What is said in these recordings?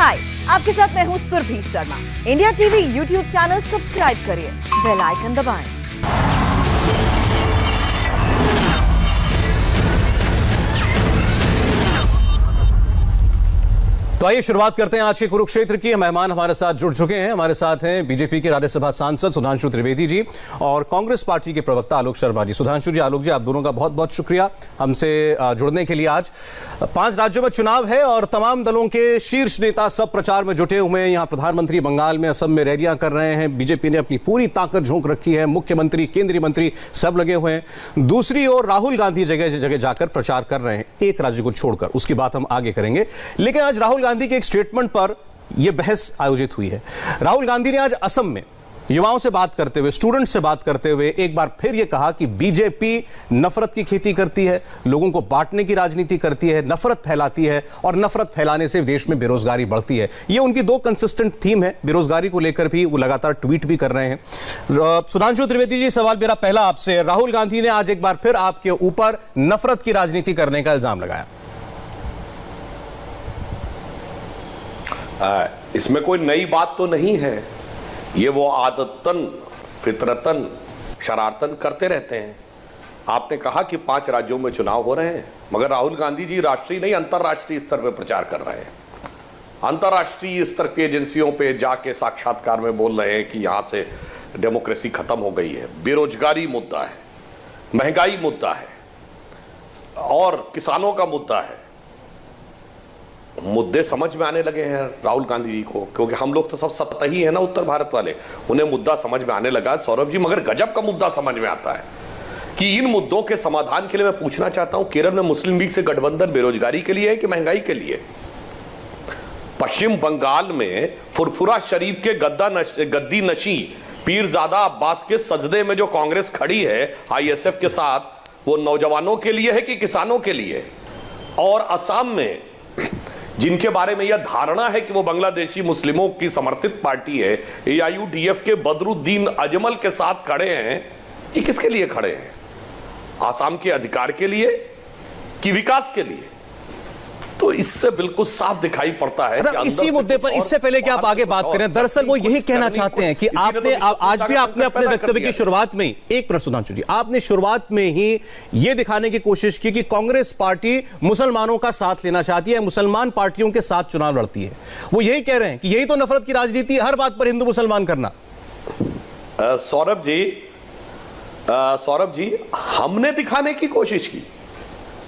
हाय, आपके साथ मैं हूँ Surabhi Sharma. India TV YouTube channel subscribe करिए, बेल आइकन दबाएं। तो आइए शुरुआत करते हैं आज के कुरुक्षेत्र की। मेहमान हमारे साथ जुड़ चुके हैं। हमारे साथ हैं बीजेपी के राज्यसभा सांसद सुधांशु त्रिवेदी जी और कांग्रेस पार्टी के प्रवक्ता आलोक शर्मा जी। सुधांशु जी, आलोक जी, आप दोनों का बहुत बहुत शुक्रिया हमसे जुड़ने के लिए। आज 5 राज्यों में चुनाव है और तमाम दलों के शीर्ष नेता सब प्रचार में जुटे हुए हैं। यहाँ प्रधानमंत्री बंगाल में, असम में रैलियां कर रहे हैं। बीजेपी ने अपनी पूरी ताकत झोंक रखी है। मुख्यमंत्री, केंद्रीय मंत्री सब लगे हुए हैं। दूसरी ओर राहुल गांधी जगह जगह जाकर प्रचार कर रहे हैं, एक राज्य को छोड़कर। उसकी बात हम आगे करेंगे, लेकिन आज राहुल गांधी के एक स्टेटमेंट पर यह बहस आयोजित हुई है। राहुल गांधी ने आज असम में युवाओं से बात करते हुए, स्टूडेंट से बात करते हुए एक बार फिर यह कहा कि बीजेपी नफरत की खेती करती है, लोगों को बांटने की राजनीति करती है, नफरत फैलाती है और नफरत फैलाने से देश में बेरोजगारी बढ़ती है। यह उनकी 2 कंसिस्टेंट थीम है। बेरोजगारी को लेकर भी वो लगातार ट्वीट भी कर रहे हैं। सुधांशु त्रिवेदी जी, सवाल मेरा पहला आपसे। राहुल गांधी ने आज एक बार फिर आपके ऊपर नफरत की राजनीति करने का इल्जाम लगाया। इसमें कोई नई बात तो नहीं है। ये वो आदतन, फितरतन, शरारतन करते रहते हैं। आपने कहा कि 5 राज्यों में चुनाव हो रहे हैं, मगर राहुल गांधी जी राष्ट्रीय नहीं अंतर्राष्ट्रीय स्तर पर प्रचार कर रहे हैं। अंतर्राष्ट्रीय स्तर की एजेंसियों पे जाके साक्षात्कार में बोल रहे हैं कि यहां से डेमोक्रेसी खत्म हो गई है। बेरोजगारी मुद्दा है, महंगाई मुद्दा है और किसानों का मुद्दा है। मुद्दे समझ में आने लगे हैं राहुल गांधी जी को, क्योंकि हम लोग तो सब सतही है ना, उत्तर भारत वाले। उन्हें मुद्दा समझ में आने लगा सौरभ जी, मगर गजब का मुद्दा समझ में आता है कि इन मुद्दों के समाधान के लिए मैं पूछना चाहता हूं, केरल में मुस्लिम लीग से गठबंधन बेरोजगारी के लिए है कि महंगाई के लिए? पश्चिम बंगाल में फुरफुरा शरीफ के गद्दी नशी पीरजादा अब्बास के सजदे में जो कांग्रेस खड़ी है ISF के साथ, वो नौजवानों के लिए है कि किसानों के लिए? और असम में जिनके बारे में यह धारणा है कि वो बांग्लादेशी मुस्लिमों की समर्थित पार्टी है, AIUDF के बदरुद्दीन अजमल के साथ खड़े हैं, ये किसके लिए खड़े हैं? आसाम के अधिकार के लिए कि विकास के लिए? तो इससे बिल्कुल साफ दिखाई पड़ता है कि इसी मुद्दे पर, इससे पहले कि आप आगे बात करें, दरअसल वो यही कहना चाहते हैं कि आपने आज भी आपने अपने वक्तव्य की शुरुआत में, एक मिनट सुधांशु जी, आपने शुरुआत में ही ये दिखाने की कोशिश की कि कांग्रेस पार्टी मुसलमानों का साथ लेना चाहती है, मुसलमान पार्टियों के साथ चुनाव लड़ती है। वो यही कह रहे हैं कि यही तो नफरत की राजनीति है, हर बात पर हिंदू मुसलमान करना। सौरभ जी, हमने दिखाने की कोशिश की।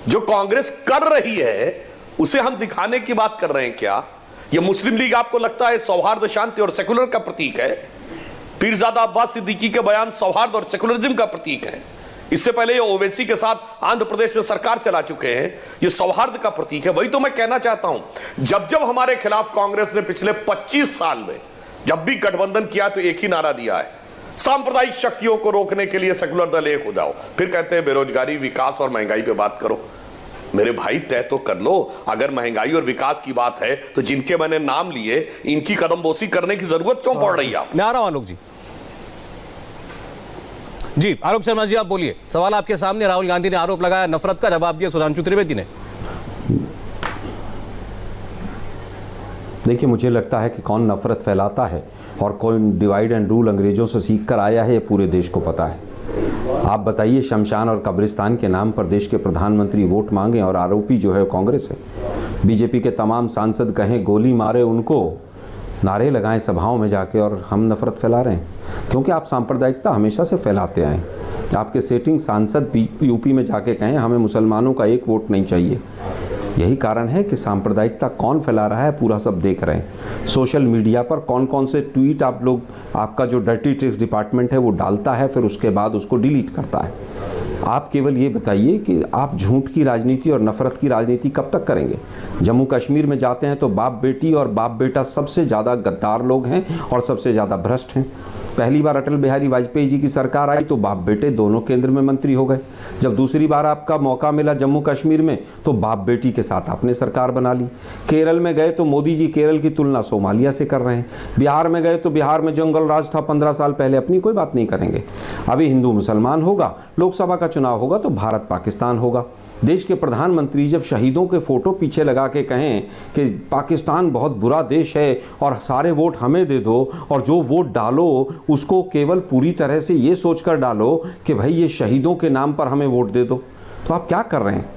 जो कांग्रेस कर रही है उसे हम दिखाने की बात कर रहे हैं क्या? यह मुस्लिम लीग आपको लगता है सौहार्द, शांति और सेकुलर का प्रतीक है? पीरजादा अब्बास सिद्दीकी के बयान सौहार्द और सेकुलरिज्म का प्रतीक है। इससे पहले ये ओवैसी के साथ आंध्र प्रदेश में सरकार चला चुके हैं, ये सौहार्द का प्रतीक है। वही तो मैं कहना चाहता हूं, जब जब हमारे खिलाफ कांग्रेस ने पिछले 25 साल में जब भी गठबंधन किया तो एक ही नारा दिया है, सांप्रदायिक शक्तियों को रोकने के लिए सेकुलर दल एक हो जाओ। फिर कहते हैं बेरोजगारी, विकास और महंगाई पे बात करो। मेरे भाई, तय तो कर लो। अगर महंगाई और विकास की बात है तो जिनके मैंने नाम लिए, इनकी कदमबोसी करने की जरूरत क्यों पड़ रही है? मैं आ रहा हूं आलोक जी। जी आलोक शर्मा जी, आप बोलिए। सवाल आपके सामने। राहुल गांधी ने आरोप लगाया नफरत का, जवाब दिया सुधांशु त्रिवेदी ने। देखिए, मुझे लगता है कि कौन नफरत फैलाता है और कौन डिवाइड एंड रूल अंग्रेजों से सीख कर आया है, ये पूरे देश को पता है। आप बताइए, शमशान और कब्रिस्तान के नाम पर देश के प्रधानमंत्री वोट मांगे और आरोपी जो है कांग्रेस है। बीजेपी के तमाम सांसद कहें गोली मारे उनको, नारे लगाएं सभाओं में जाके और हम नफरत फैला रहे हैं, क्योंकि आप सांप्रदायिकता हमेशा से फैलाते आए। आपके सेटिंग सांसद यूपी में जाके कहें हमें मुसलमानों का एक वोट नहीं चाहिए। यही कारण है कि सांप्रदायिकता कौन फैला रहा है पूरा सब देख रहे हैं। सोशल मीडिया पर कौन कौन से ट्वीट आप लोग, आपका जो डर्टी ट्रिक्स डिपार्टमेंट है वो डालता है, फिर उसके बाद उसको डिलीट करता है। आप केवल ये बताइए कि आप झूठ की राजनीति और नफरत की राजनीति कब तक करेंगे? जम्मू कश्मीर में जाते हैं तो बाप बेटी और बाप बेटा सबसे ज़्यादा गद्दार लोग हैं और सबसे ज़्यादा भ्रष्ट हैं। पहली बार अटल बिहारी वाजपेयी जी की सरकार आई तो बाप बेटे दोनों केंद्र में मंत्री हो गए। जब दूसरी बार आपका मौका मिला जम्मू कश्मीर में तो बाप बेटी के साथ आपने सरकार बना ली। केरल में गए तो मोदी जी केरल की तुलना सोमालिया से कर रहे हैं। बिहार में गए तो बिहार में जंगल राज था 15 साल पहले, अपनी कोई बात नहीं करेंगे। अभी हिंदू मुसलमान होगा, लोकसभा का चुनाव होगा तो भारत पाकिस्तान होगा। देश के प्रधानमंत्री जब शहीदों के फोटो पीछे लगा के कहें कि पाकिस्तान बहुत बुरा देश है और सारे वोट हमें दे दो, और जो वोट डालो उसको केवल पूरी तरह से ये सोचकर डालो कि भाई ये शहीदों के नाम पर हमें वोट दे दो, तो आप क्या कर रहे हैं?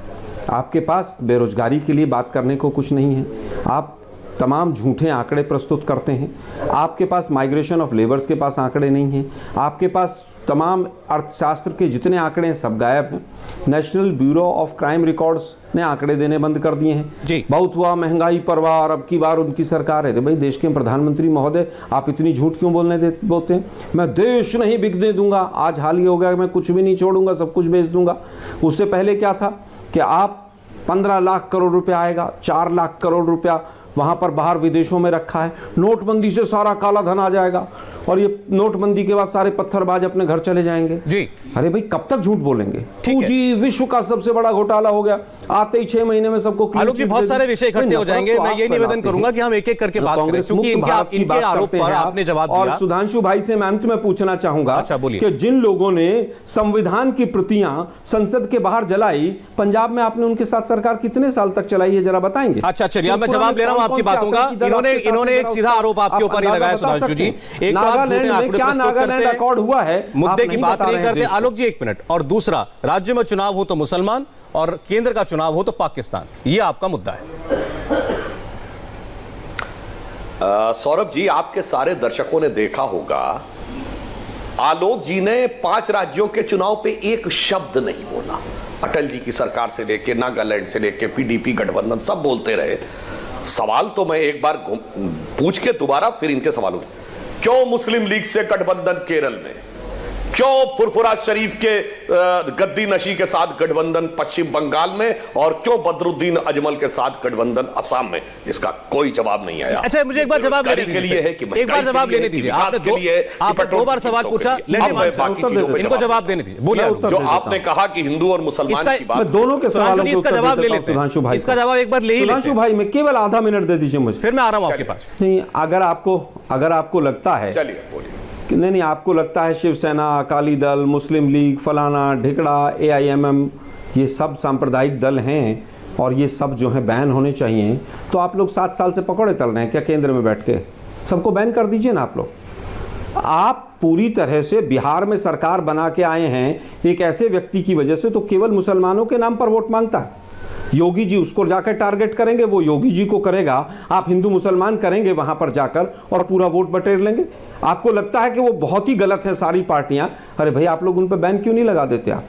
आपके पास बेरोजगारी के लिए बात करने को कुछ नहीं है, आप तमाम झूठे आंकड़े प्रस्तुत करते हैं, आपके पास माइग्रेशन ऑफ लेबर्स के पास आंकड़े नहीं हैं, आपके पास तमाम अर्थशास्त्र के जितने आंकड़े हैं सब गायब हैं। National bureau of crime records ने आंकड़े देने बंद कर दिए हैं। बहुत हुआ महंगाई पर वार, अब की बार उनकी सरकार है। अरे भाई देश के प्रधानमंत्री महोदय, आप इतनी झूठ क्यों बोलते हैं? मैं देश नहीं बिकने दूंगा, आज हाल ही हो गया, मैं कुछ भी नहीं छोड़ूंगा, सब कुछ बेच दूंगा। उससे पहले क्या था कि आप 15 लाख करोड़ रुपया आएगा, 4 लाख करोड़ रुपया वहां पर बाहर विदेशों में रखा है, नोटबंदी से सारा काला धन आ जाएगा और ये नोटबंदी के बाद सारे पत्थरबाज अपने घर चले जाएंगे। जी अरे भाई कब तक झूठ बोलेंगे? पूंजी विश्व का सबसे बड़ा घोटाला हो गया, आते ही 6 महीने में सबको। आलोक जी, बहुत सारे विषय इकट्ठे हो जाएंगे, मैं ये निवेदन करूंगा कि हम एक एक करके बात करें, क्योंकि इनके आरोप पर आपने जवाब दिया। और सुधांशु भाई से मैं अंत में पूछना चाहूंगा कि जिन लोगों ने संविधान की प्रतियां संसद के बाहर जलाई, पंजाब में आपने उनके साथ सरकार कितने साल तक चलाई है, जरा बताएंगे? अच्छा चलिए, मैं जवाब ले रहा हूं आपकी बातों का। इन्होंने एक सीधा आरोप आपके ऊपर ही लगाया सुधांशु जी। एक तो आप झूठे आंकड़े प्रस्तुत करते हैं, मुद्दे की बात नहीं करते। आलोक जी एक मिनट। और दूसरा, राज्य में चुनाव हो तो मुसलमान और केंद्र का चुनाव हो तो पाकिस्तान, ये आपका मुद्दा है। सौरभ जी, आपके सारे दर्शकों ने देखा होगा, आलोक जी ने 5 राज्यों के चुनाव पे एक शब्द नहीं बोला। अटल जी की सरकार से लेके, नागालैंड से लेके, पीडीपी गठबंधन सब बोलते रहे। सवाल तो मैं एक बार पूछ के दोबारा फिर इनके सवालों, क्यों मुस्लिम लीग से गठबंधन केरल में, क्यों फुरफुरा शरीफ के गद्दी नशी के साथ गठबंधन पश्चिम बंगाल में, और क्यों बदरुद्दीन अजमल के साथ गठबंधन असम में? इसका कोई जवाब नहीं आया। अच्छा, मुझे एक बार जवाब लेने के लिए है कि एक बार जवाब लेने दीजिए। आपने 2 बार सवाल पूछा, इनको जवाब देने दीजिए। बोलिए। जो आपने कहा कि हिंदू और मुसलमान की बात, दोनों के सवालों का इसका जवाब ले लेते हैं। इसका जवाब एक बार ले ही लेते हैं। सुधांशु भाई, मैं केवल आधा मिनट दे दीजिए मुझे, फिर मैं आ रहा हूं आपके पास। नहीं, अगर आपको लगता है, चलिए बोलिए। नहीं, आपको लगता है शिवसेना, अकाली दल, मुस्लिम लीग, फलाना ढिकड़ा, AIMM, ये सब सांप्रदायिक दल हैं और ये सब जो है बैन होने चाहिए, तो आप लोग 7 साल से पकौड़े तल रहे हैं क्या केंद्र में बैठ के? सबको बैन कर दीजिए ना आप लोग। आप पूरी तरह से बिहार में सरकार बना के आए हैं एक ऐसे व्यक्ति की वजह से, तो केवल मुसलमानों के नाम पर वोट मांगता है। योगी जी उसको जाकर टारगेट करेंगे, वो योगी जी को करेगा, आप हिंदू मुसलमान करेंगे वहां पर जाकर और पूरा वोट बटेर लेंगे। आपको लगता है कि वो बहुत ही गलत है सारी पार्टियां? अरे भाई, आप लोग उन पर बैन क्यों नहीं लगा देते? आप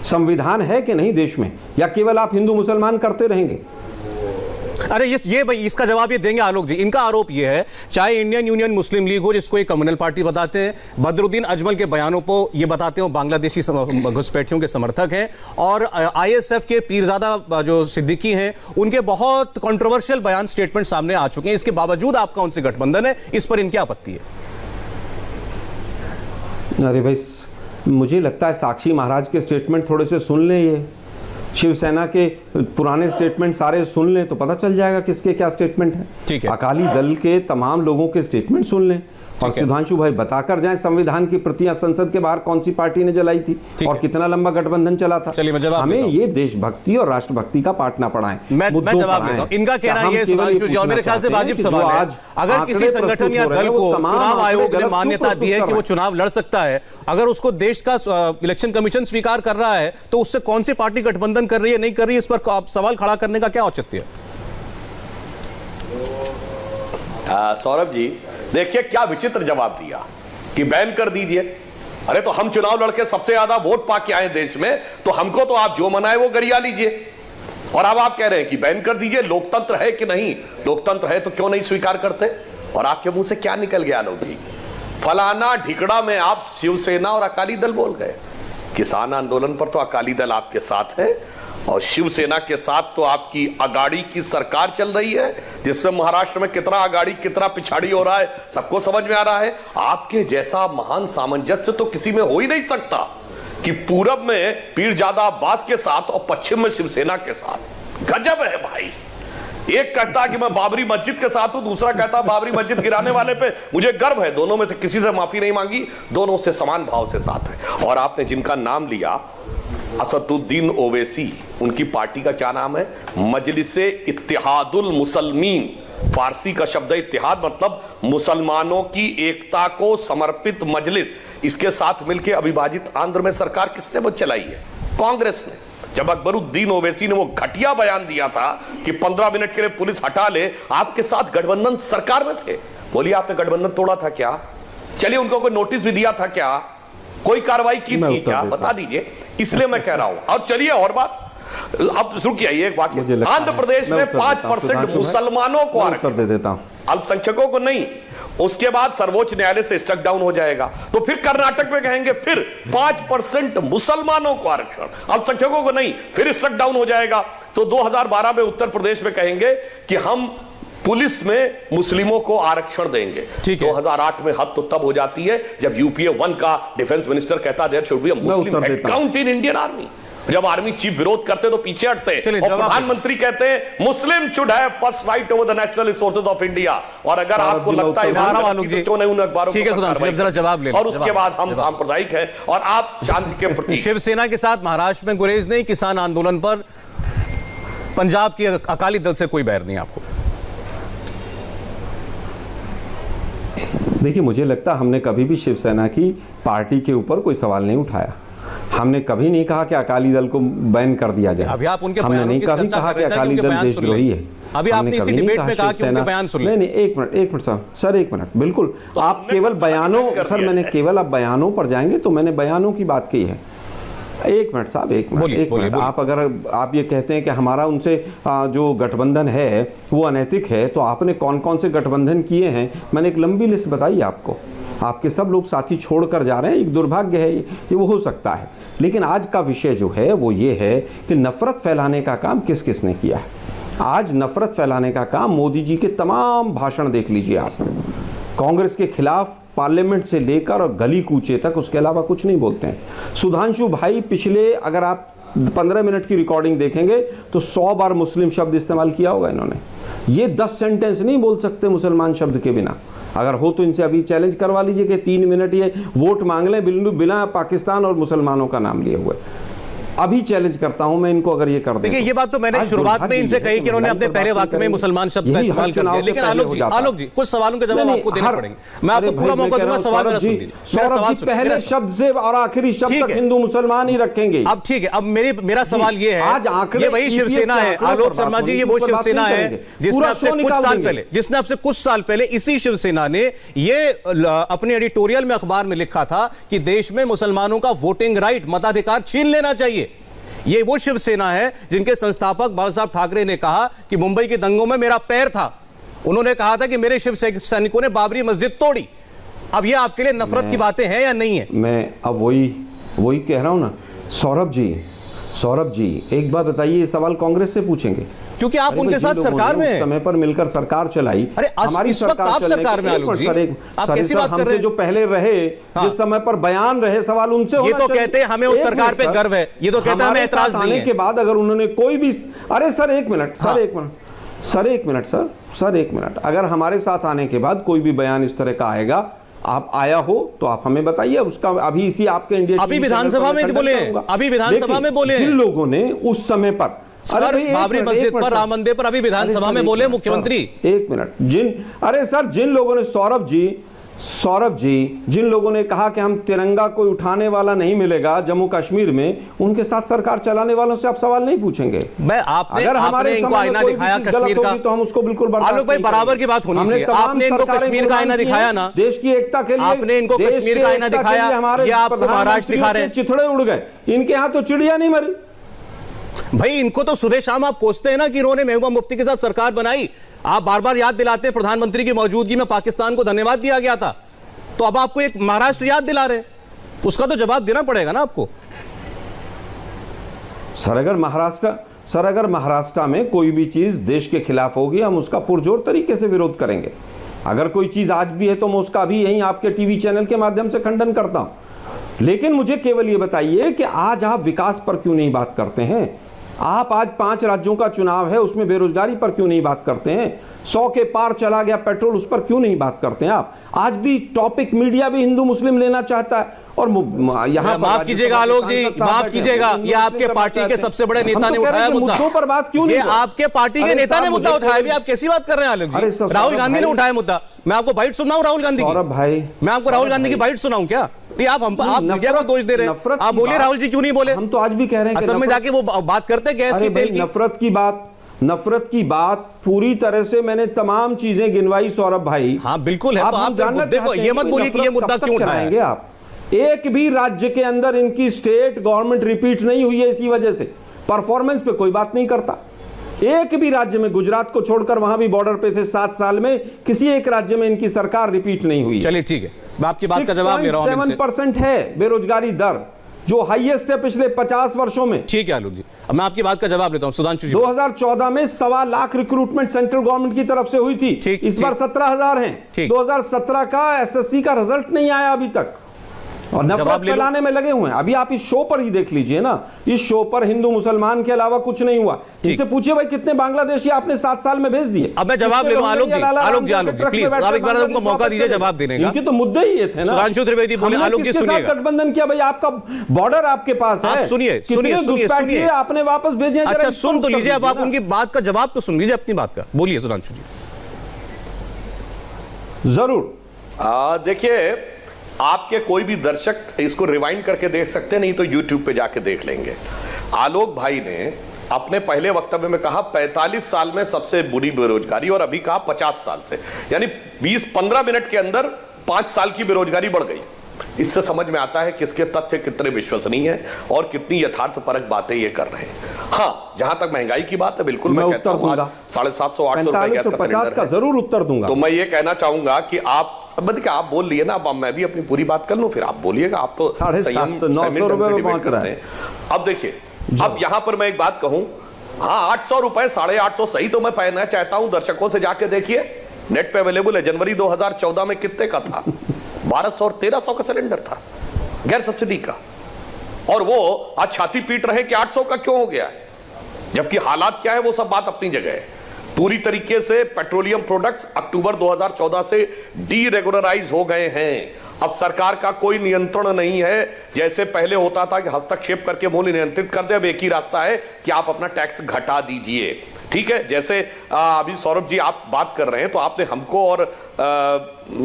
संविधान है कि नहीं देश में, या केवल आप हिंदू मुसलमान करते रहेंगे? अरे ये भाई, इसका जवाब ये देंगे आलोक जी। इनका आरोप ये है, चाहे इंडियन यूनियन मुस्लिम लीग हो जिसको एक कम्युनल पार्टी बताते हैं, बदरुद्दीन अजमल के बयानों को ये बताते हो बांग्लादेशी घुसपैठियों के समर्थक हैं, और ISF के पीरजादा जो सिद्दीकी हैं, उनके बहुत कंट्रोवर्शियल बयान, स्टेटमेंट सामने आ चुके हैं। इसके बावजूद आपका उनसे गठबंधन है, इस पर इनकी आपत्ति है? अरे भाई, मुझे लगता है साक्षी महाराज के स्टेटमेंट थोड़े से सुन लें, ये शिवसेना के पुराने स्टेटमेंट सारे सुन लें तो पता चल जाएगा किसके क्या स्टेटमेंट है। ठीक है। अकाली दल के तमाम लोगों के स्टेटमेंट सुन लें और सुधांशु भाई बताकर जाएं संविधान की प्रतियां संसद के बाहर कौन सी पार्टी ने जलाई थी और कितना लंबा गठबंधन चला था। हमें ये देशभक्ति और राष्ट्रभक्ति का पाठ ना पढ़ाएं। मैं जवाब देता हूं। इनका कहना है सुधांशु जी, और मेरे ख्याल से वाजिब सवाल है, अगर किसी संगठन या दल को चुनाव आयोग ने मान्यता दी है कि वो चुनाव लड़ सकता है, अगर उसको देश का इलेक्शन कमीशन स्वीकार कर रहा है, तो उससे कौन सी पार्टी गठबंधन कर रही है, नहीं कर रही है, इस पर आप सवाल खड़ा करने का क्या औचित्य है? सौरभ जी, देखिए क्या विचित्र जवाब दिया कि बैन कर दीजिए। अरे तो हम चुनाव लड़के सबसे ज्यादा वोट पाके आए देश में, तो हमको तो आप जो मनाए वो गरिया लीजिए, और अब आप कह रहे हैं कि बैन कर दीजिए। लोकतंत्र है कि नहीं? लोकतंत्र है तो क्यों नहीं स्वीकार करते? और आपके मुंह से क्या निकल गया आलोक जी? फलाना ढिकड़ा में आप शिवसेना और अकाली दल बोल गए। किसान आंदोलन पर तो अकाली दल आपके साथ है, और शिवसेना के साथ तो आपकी अगाड़ी की सरकार चल रही है, जिससे महाराष्ट्र में कितना अगाड़ी कितना पिछाड़ी हो रहा है सबको समझ में आ रहा है। आपके जैसा महान सामंजस्य तो किसी में हो ही नहीं सकता कि पूरब में पीरजादा अब्बास के साथ और पश्चिम में शिवसेना के साथ। गजब है भाई। एक कहता कि मैं बाबरी मस्जिद के साथ हूं, दूसरा कहता बाबरी मस्जिद गिराने वाले पे मुझे गर्व है। दोनों में से किसी से माफी नहीं मांगी, दोनों से समान भाव से साथ है। और आपने जिनका नाम लिया असदुद्दीन ओवैसी, उनकी पार्टी का क्या नाम है? मजलिसे इत्तेहादुल मुसलमीन। फारसी का शब्द है इत्तेहाद, मतलब मुसलमानों की एकता को समर्पित मजलिस। इसके साथ मिलकर अविभाजित आंध्र में सरकार किसने वो चलाई है? कांग्रेस ने। जब अकबरुद्दीन ओवैसी ने वो घटिया बयान दिया था कि 15 मिनट के लिए पुलिस हटा ले, आपके साथ गठबंधन सरकार में थे। बोलिए, आपने गठबंधन तोड़ा था क्या? चलिए, उनको कोई नोटिस भी दिया था क्या? कोई कार्रवाई की थी क्या? बता दीजिए। इसलिए मैं कह रहा हूं। और चलिए और बात, अब रुकिए, एक वाक्य। आंध्र प्रदेश में 5% मुसलमानों को आरक्षण दे देता हूं, अल्पसंख्यकों को नहीं। उसके बाद सर्वोच्च न्यायालय से स्ट्रक डाउन हो जाएगा, तो फिर कर्नाटक में कहेंगे फिर 5% मुसलमानों को आरक्षण, अल्पसंख्यकों को नहीं, फिर स्ट्रक डाउन हो जाएगा। तो 2012 में उत्तर प्रदेश में कहेंगे कि हम पुलिस में मुस्लिमों को आरक्षण देंगे। 2008 में हद तो तब हो जाती है जब यूपीए 1 का डिफेंस मिनिस्टर कहता there should be a Muslim head count in Indian army. जब आर्मी चीफ विरोध करते तो पीछे हटते, और प्रधानमंत्री कहते हैं Muslim should have first right over the national resources of India. और अगर आपको लगता है तो उन अखबारों को जवाब ले, और उसके बाद हम सांप्रदायिक हैं और आप शांति के प्रति। शिवसेना के साथ महाराष्ट्र में गुरेज नहीं, किसान आंदोलन पर पंजाब की अकाली दल से कोई बैर नहीं आपको? देखिए, मुझे लगता हमने कभी भी शिवसेना की पार्टी के ऊपर कोई सवाल नहीं उठाया। हमने कभी नहीं कहा कि अकाली दल को बैन कर दिया जाए। अभी आप उनके हमने नहीं कभी कहा कि अकाली दल देशद्रोही है। अभी आपने इसी डिबेट में कहा कि उनके बयान सुन ले। नहीं, एक मिनट सर, एक मिनट। बिल्कुल, आप केवल बयानों, सर मैंने केवल आप बयानों पर जाएंगे तो मैंने बयानों की बात की है। एक मिनट साहब, एक मिनट। आप अगर आप ये कहते हैं कि हमारा उनसे जो गठबंधन है वो अनैतिक है, तो आपने कौन कौन से गठबंधन किए हैं? मैंने एक लंबी लिस्ट बताई आपको। आपके सब लोग साथी छोड़कर जा रहे हैं, एक दुर्भाग्य है, ये वो हो सकता है। लेकिन आज का विषय जो है वो ये है कि नफरत फैलाने का काम किस किस ने किया है। आज नफरत फैलाने का काम मोदी जी के तमाम भाषण देख लीजिए आप। कांग्रेस के खिलाफ पार्लियामेंट से लेकर और गली कूचे तक, उसके अलावा कुछ नहीं बोलते हैं। सुधांशु भाई पिछले, अगर आप 15 मिनट की रिकॉर्डिंग देखेंगे तो 100 बार मुस्लिम शब्द इस्तेमाल किया होगा इन्होंने। ये 10 सेंटेंस नहीं बोल सकते मुसलमान शब्द के बिना। अगर हो तो इनसे अभी चैलेंज करवा लीजिए कि 3 मिनट ये वोट मांग लें बिना पाकिस्तान और मुसलमानों का नाम लिए हुए। अभी चैलेंज करता हूं मैं इनको, अगर ये कर दें। देखिए, ये बात तो मैंने शुरुआत में इनसे कही कि उन्होंने अपने पहले वाक्य में मुसलमान शब्द का इस्तेमाल कर दिया। लेकिन आलोक जी कुछ सवालों के जवाब आपको देने पड़ेंगे। मैं आपको पूरा मौका दूंगा, सवाल मेरा सुन लीजिए। मेरा सवाल पहले शब्द से और आखिरी शब्द तक हिंदू मुसलमान ही रखेंगे। अब ठीक है, अब मेरा सवाल ये है, ये वही शिवसेना है आलोक शर्मा जी, ये वो शिवसेना है जिसने आपसे कुछ साल पहले इसी शिवसेना ने ये अपने एडिटोरियल में अखबार में लिखा था कि देश में मुसलमानों का वोटिंग राइट, मताधिकार छीन लेना चाहिए। ये वो शिवसेना है जिनके संस्थापक बाला साहब ठाकरे ने कहा कि मुंबई के दंगों में मेरा पैर था। उन्होंने कहा था कि मेरे शिव सैनिकों ने बाबरी मस्जिद तोड़ी। अब ये आपके लिए नफरत की बातें हैं या नहीं है? मैं अब वही कह रहा हूं ना। सौरभ जी एक बात बताइए, ये सवाल कांग्रेस से पूछेंगे क्योंकि आप उनके साथ सरकार में समय पर मिलकर सरकार चलाई। अरे हमारी सरकार, आप सरकार में आलोक जी, आप कैसी बात कर रहे हैं? जो पहले रहे, जिस समय पर बयान रहे, सवाल उनसे ये तो कहते हैं हमें उस सरकार पे गर्व है, ये तो कहते हैं हमें एतराज नहीं है। के बाद अगर उन्होंने कोई भी, अरे सर एक मिनट, अगर हमारे साथ आने के बाद कोई भी बयान इस तरह का आएगा, आप आया हो तो आप हमें बताइए उसका। अभी इसी आपके इंडिया अभी विधानसभा में बोले, अभी विधानसभा में बोले जिन लोगों ने उस समय पर बाबरी मस्जिद पर, राम मंदिर पर अभी विधानसभा में बोले मुख्यमंत्री। एक मिनट, अरे सर जिन लोगों ने, सौरभ जी जिन लोगों ने कहा कि हम तिरंगा कोई उठाने वाला नहीं मिलेगा जम्मू कश्मीर में, उनके साथ सरकार चलाने वालों से आप सवाल नहीं पूछेंगे। अगर आपने इनको आईना दिखाया कश्मीर का तो हम उसको बिल्कुल आलोक भाई बराबर की बात होनी चाहिए। आपने इनको कश्मीर का आईना दिखाया ना, देश की एकता के लिए आपने इनको कश्मीर का आईना दिखाया, ये आपको महाराष्ट्र दिखा रहे हैं। चिथड़े उड़ गए, इनके यहाँ तो चिड़िया नहीं मरी। भाई इनको तो सुबह शाम आप कोसते हैं ना कि इन्होंने महबूबा मुफ्ती के साथ सरकार बनाई। आप बार बार याद दिलाते हैं प्रधानमंत्री की मौजूदगी में पाकिस्तान को धन्यवाद दिया गया था, तो अब आपको एक महाराष्ट्र याद दिला रहे, उसका तो जवाब देना पड़ेगा ना आपको। सर अगर महाराष्ट्र में कोई भी चीज देश के खिलाफ होगी, हम उसका पुरजोर तरीके से विरोध करेंगे। अगर कोई चीज आज भी है तो मैं उसका भी यहीं आपके टीवी चैनल के माध्यम से खंडन करता हूं। लेकिन मुझे केवल ये बताइए कि आज आप विकास पर क्यों नहीं बात करते हैं? आप आज 5 राज्यों का चुनाव है, उसमें बेरोजगारी पर क्यों नहीं बात करते हैं? 100 के पार चला गया पेट्रोल, उस पर क्यों नहीं बात करते हैं आप? आज भी टॉपिक मीडिया भी हिंदू मुस्लिम लेना चाहता है, और यहाँ माफ कीजिएगा आलोक जी, माफ कीजिएगा, ये आपके पार्टी के सबसे बड़े नेता ने उठाया मुद्दा पर बात क्यों नहीं? ये आपके पार्टी के नेता ने मुद्दा उठाया, भी आप कैसी बात कर रहे हैं आलोक जी? राहुल गांधी ने उठाया मुद्दा। मैं आपको बाइट सुनाऊं राहुल गांधी की? भाई मैं आपको राहुल गांधी की बाइट सुनाऊं क्या? आप मीडिया को दोष दे रहे हैं। आप बोलिए राहुल जी क्यों नहीं बोले? हम तो आज भी कह रहे हैं असल में जाके वो बात करते हैं गैस की, तेल की। नफरत की बात पूरी तरह से मैंने तमाम चीजें गिनवाई सौरभ भाई। हाँ बिल्कुल है। तो आप मुद्दे को ये मत बोलिए कि ये मुद्दा क्यों उठाएंगे आप। एक भी राज्य के अंदर इनकी स्टेट गवर्नमेंट रिपीट नहीं हुई है, इसी वजह से परफॉर्मेंस पे कोई बात नहीं करता। एक भी राज्य में, गुजरात को छोड़कर, वहां भी बॉर्डर पे थे 7 साल में, किसी एक राज्य में इनकी सरकार रिपीट नहीं हुई। चलिए ठीक है, मैं आपकी बात का जवाब ले रहा हूं। 7% है बेरोजगारी दर, जो हाईएस्ट है पिछले 50 वर्षों में। ठीक है आलोक जी, अब मैं आपकी बात का जवाब लेता हूं। सुधांशु जी, 2014 में 1.25 लाख रिक्रूटमेंट सेंट्रल गवर्नमेंट की तरफ से हुई थी। इस बार 17,000 हैं। 2017 का एसएससी का रिजल्ट नहीं आया अभी तक, और नफरत फैलाने में लगे हुए हैं। अभी आप इस शो पर ही देख लीजिए ना, इस शो पर हिंदू मुसलमान के अलावा कुछ नहीं हुआ। इनसे पूछिए भाई कितने बांग्लादेशी आपने 7 साल में भेज दिए। अब मैं जवाब ले लूं आलोक जी, प्लीज आप एक बार हमको मौका दीजिए जवाब देने का। इनके तो मुद्दे ही ये थे ना। सुधांशु त्रिवेदी बोले, आलोक जी सुनिएगा। गठबंधन किया भाई, आपका बॉर्डर आपके पास है, सुनिए आपने वापस भेजे। अच्छा सुन तो लीजिए, अब आप उनकी बात का जवाब तो सुन लीजिए अपनी बात का। बोलिए सुधांशु जी। जरूर देखिए, आपके कोई भी दर्शक इसको रिवाइंड करके देख सकते हैं, नहीं तो YouTube पे जाके देख लेंगे। आलोक भाई ने अपने पहले वक्तव्य में कहा 45 साल में सबसे बुरी बेरोजगारी, और अभी कहा 50 साल से, यानी 20-15 मिनट के अंदर 5 साल की बेरोजगारी बढ़ गई। इससे समझ में आता है कि इसके तथ्य कितने विश्वसनीय हैं और कितनी यथार्थपरक बातें ये कर रहे हैं। हाँ, जहां तक महंगाई की बात है, बिल्कुल मैं कहता हूं 750-800 रुपए गैस का सिलेंडर है। जरूर उत्तर दूंगा। तो मैं ये कहना चाहूंगा कि आप बोल लिए ना, अब मैं भी अपनी पूरी बात कर लूं, फिर आप बोलिएगा। आप तो संयम डिबेट करते हैं। अब देखिए, अब यहां पर मैं एक बात कहूं, हाँ 800 रुपए, 850 सही तो मैं कहना चाहता हूं, दर्शकों से जाके देखिए, नेट पे अवेलेबल है। जनवरी 2014 में कितने का था? 1200 और 1300 का सिलेंडर था गैर सब्सिडी का, और वो आज छाती पीट रहे कि 800 का क्यों हो गया है, जबकि हालात क्या है वो सब बात अपनी जगह है। पूरी तरीके से पेट्रोलियम प्रोडक्ट्स अक्टूबर 2014 से डीरेगुलराइज हो गए हैं। अब सरकार का कोई नियंत्रण नहीं है, जैसे पहले होता था कि हस्तक्षेप करके मूल्य नियंत्रित कर दे। अब एक ही रास्ता है कि आप अपना टैक्स घटा दीजिए। ठीक है, जैसे अभी सौरभ जी आप बात कर रहे हैं, तो आपने हमको और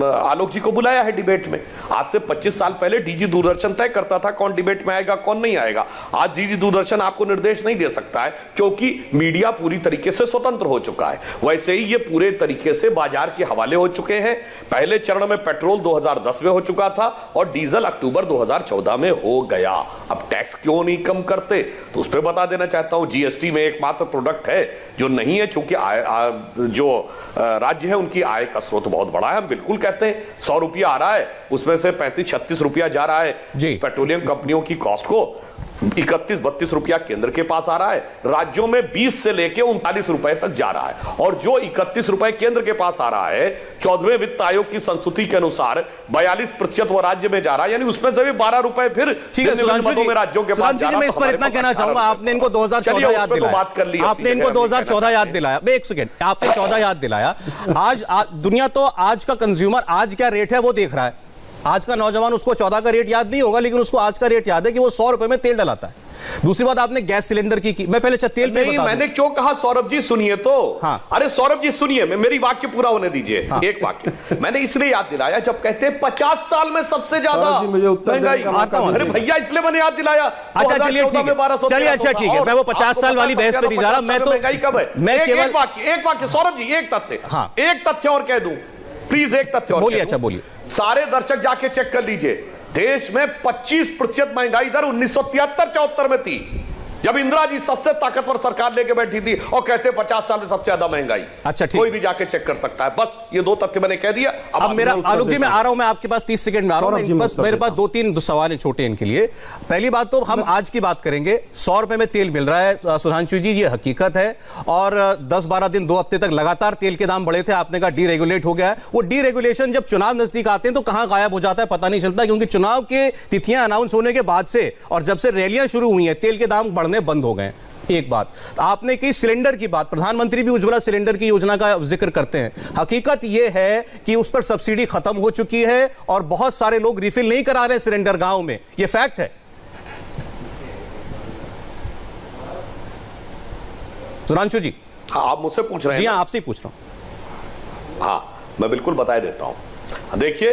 आलोक जी को बुलाया है डिबेट में। आज से 25 साल पहले डीजी दूरदर्शन तय करता था कौन डिबेट में आएगा कौन नहीं आएगा। आज डीजी दूरदर्शन आपको निर्देश नहीं दे सकता है, क्योंकि मीडिया पूरी तरीके से स्वतंत्र हो चुका है। वैसे ही ये पूरे तरीके से बाजार के हवाले हो चुके हैं। पहले चरण में पेट्रोल 2010 में हो चुका था और डीजल अक्टूबर 2014 में हो गया। अब टैक्स क्यों नहीं कम करते, तो उस पर बता देना चाहता हूं। जीएसटी में एकमात्र प्रोडक्ट है जो नहीं है, चूंकि जो राज्य है उनकी आय का स्रोत बहुत बड़ा है। हम बिल्कुल कहते हैं 100 रुपया आ रहा है, उसमें से 35-36 रुपया जा रहा है पेट्रोलियम कंपनियों की कॉस्ट को, 31-32 रुपया केंद्र के पास आ रहा है। राज्यों में 20 से लेके 39 रुपए तक जा रहा है, और जो 31 रुपए केंद्र के पास आ रहा है, 14वें वित्त आयोग की संस्तुति के अनुसार 42% वो राज्य में जा रहा है, यानी उसमें से भी 12 रुपए फिर राज्यों के पास जा रहा है। मैं इस पर इतना कहना चाहूंगा, आपने इनको 2014 याद दिलाया, बात कर ली आपने इनको 2014 याद दिलाया। एक सेकेंड, आपने 14 याद दिलाया। आज दुनिया तो आज का कंज्यूमर आज क्या रेट है वो देख रहा है। आज का नौजवान, उसको 14 का रेट याद नहीं होगा, लेकिन उसको आज का रेट याद है कि वो 100 रुपए में तेल डलाता है। दूसरी बात, आपने गैस सिलेंडर की मैं पहले तेल पे नहीं, मैंने क्यों कहा सौरभ जी सुनिए तो। हाँ। अरे सौरभ जी सुनिए, मेरी वाक्य पूरा होने दीजिए। हाँ। एक वाक्य मैंने इसलिए याद दिलाया, जब कहते हैं 50 साल में सबसे ज्यादा महंगाई। अरे भैया इसलिए मैंने याद दिलाया। अच्छा चलिए ठीक है, चलिए अच्छा ठीक है, मैं वो 50 साल वाली बहस पे नहीं जा रहा। मैं तो महंगाई कब है, मैं केवल एक वाक्य सौरभ जी, एक तथ्य, एक तथ्य और कह दूं प्लीज, एक तथ्य और बोलिए। अच्छा बोलिए। सारे दर्शक जाके चेक कर लीजिए, देश में 25% महंगाई दर 1973-74 में थी, जब इंदिरा जी सबसे ताकतवर सरकार लेके बैठी थी, और कहते 50 साल में सबसे ज्यादा महंगाई। अच्छा ठीक, कोई भी जाके चेक कर सकता है। बस ये 2 तथ्य मैंने कह दिया। अब मेरा आलोक जी मैं आ रहा हूं, मैं आपके पास 30 सेकंड में आ रहा हूं। बस मेरे पास 2-3 सवाल हैं छोटे इनके लिए। पहली बात तो हम आज की बात करेंगे। 100 रुपए में तेल मिल रहा है सुधांशु जी, ये हकीकत है, और 10-12 दिन 2 हफ्ते तक लगातार तेल के दाम बढ़े थे। आपने कहा डीरेगुलेट हो गया है। वो डीरेगुलेशन जब चुनाव नजदीक आते हैं तो कहां गायब हो जाता है पता नहीं चलता, क्योंकि चुनाव के तिथियां अनाउंस होने के बाद से और जब से रैलियां शुरू हुई हैं, तेल के दाम बढ़ने बंद हो गए। एक बात आपने की सिलेंडर की बात, प्रधानमंत्री भी उज्ज्वला सिलेंडर की योजना का जिक्र करते हैं। हकीकत यह है कि उस पर सब्सिडी खत्म हो चुकी है और बहुत सारे लोग रिफिल नहीं करा रहे सिलेंडर गांव में, यह फैक्ट है। सुधांशु जी। हाँ, आप मुझसे पूछ रहे हैं? जी हाँ, आपसे ही पूछ रहा हूं। हाँ, मैं बिल्कुल बता देता हूं। देखिए,